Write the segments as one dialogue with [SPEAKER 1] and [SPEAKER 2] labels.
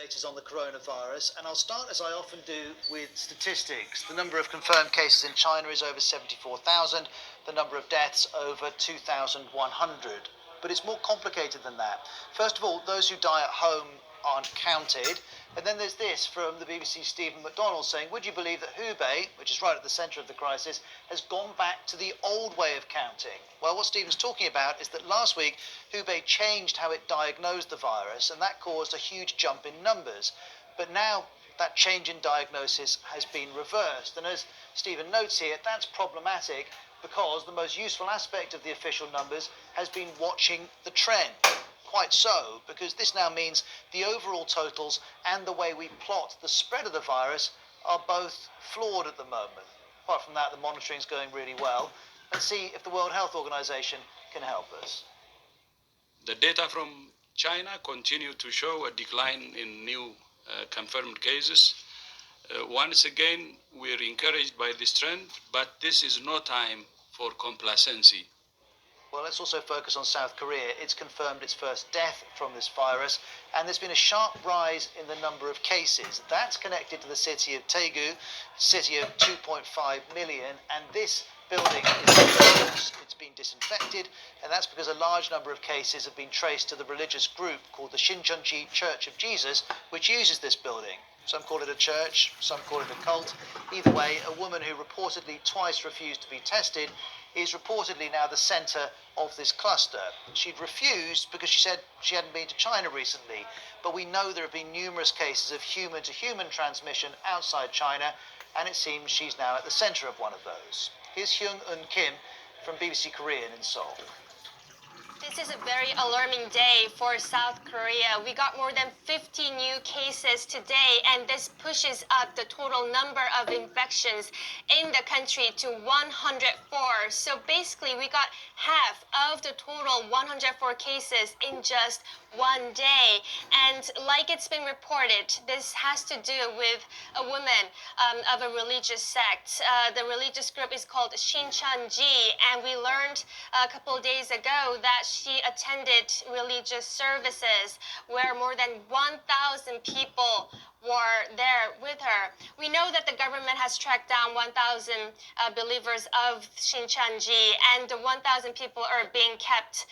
[SPEAKER 1] latest on the coronavirus, and I'll start, as I often do, with statistics. The number of confirmed cases in China is over 74,000, the number of deaths over 2,100. But it's more complicated than that. First of all, those who die at home aren't counted. And then there's this from the BBC's Stephen McDonald saying, would you believe that Hubei, which is right at the centre of the crisis, has gone back to the old way of counting? Well, what Stephen's talking about is that last week Hubei changed how it diagnosed the virus, and that caused a huge jump in numbers. But now that change in diagnosis has been reversed. And as Stephen notes here, that's problematic because the most useful aspect of the official numbers has been watching the trend. Quite so, because this now means the overall totals and the way we plot the spread of the virus are both flawed at the moment. Apart from that, the monitoring is going really well. Let's see if the World Health Organization can help us.
[SPEAKER 2] The data from China continue to show a decline in new confirmed cases. Once again, we're encouraged by this trend, but this is no time for complacency.
[SPEAKER 1] Well, let's also focus on South Korea. It's confirmed its first death from this virus, and there's been a sharp rise in the number of cases. That's connected to the city of Daegu, city of 2.5 million, and this building it's been disinfected, and that's because a large number of cases have been traced to the religious group called the Shincheonji Church of Jesus, which uses this building. Some call it a church, some call it a cult. Either way, a woman who reportedly twice refused to be tested is reportedly now the centre of this cluster. She'd refused because she said she hadn't been to China recently, but we know there have been numerous cases of human-to-human transmission outside China, and it seems she's now at the centre of one of those. Here's Hyung-eun Kim from BBC Korean in Seoul.
[SPEAKER 3] This is a very alarming day for South Korea. We got more than 50 new cases today, and this pushes up the total number of infections in the country to 104. So basically, we got half of the total 104 cases in just one day. And like it's been reported, this has to do with a woman of a religious sect. The religious group is called Shincheonji, and we learned a couple of days ago that she attended religious services where more than 1,000 people were there with her. We know that the government has tracked down 1,000 believers of Shincheonji, and the 1,000 people are being kept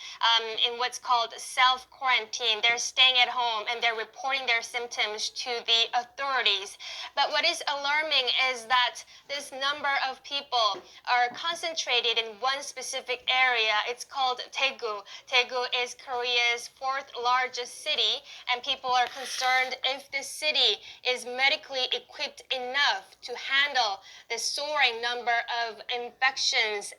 [SPEAKER 3] in what's called self-quarantine. They're staying at home and they're reporting their symptoms to the authorities. But what is alarming is that this number of people are concentrated in one specific area. It's called Daegu. Daegu is Korea's fourth largest city, and people are concerned if this city is medically equipped enough to handle the soaring number of infections.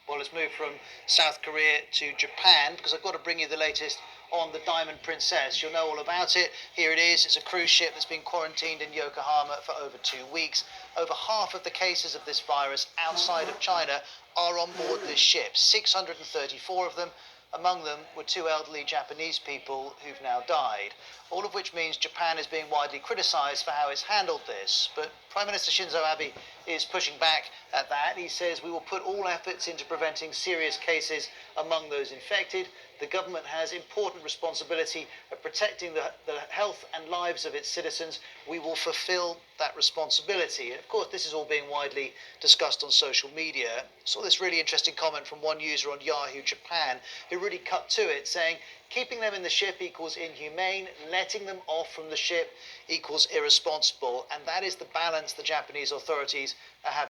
[SPEAKER 1] Well, let's move from South Korea to Japan, because I've got to bring you the latest on the Diamond Princess. You'll know all about it. Here it is. It's a cruise ship that's been quarantined in Yokohama for over 2 weeks. Over half of the cases of this virus outside of China are on board this ship, 634 of them. Among them were 2 elderly Japanese people who've now died, all of which means Japan is being widely criticised for how it's handled this. But Prime Minister Shinzo Abe is pushing back at that. He says we will put all efforts into preventing serious cases among those infected. The government has important responsibility of protecting the health and lives of its citizens. We will fulfil that responsibility. And of course, this is all being widely discussed on social media. I saw this really interesting comment from one user on Yahoo Japan who really cut to it, saying keeping them in the ship equals inhumane, letting them off from the ship equals irresponsible, and that is the balance the Japanese authorities are having.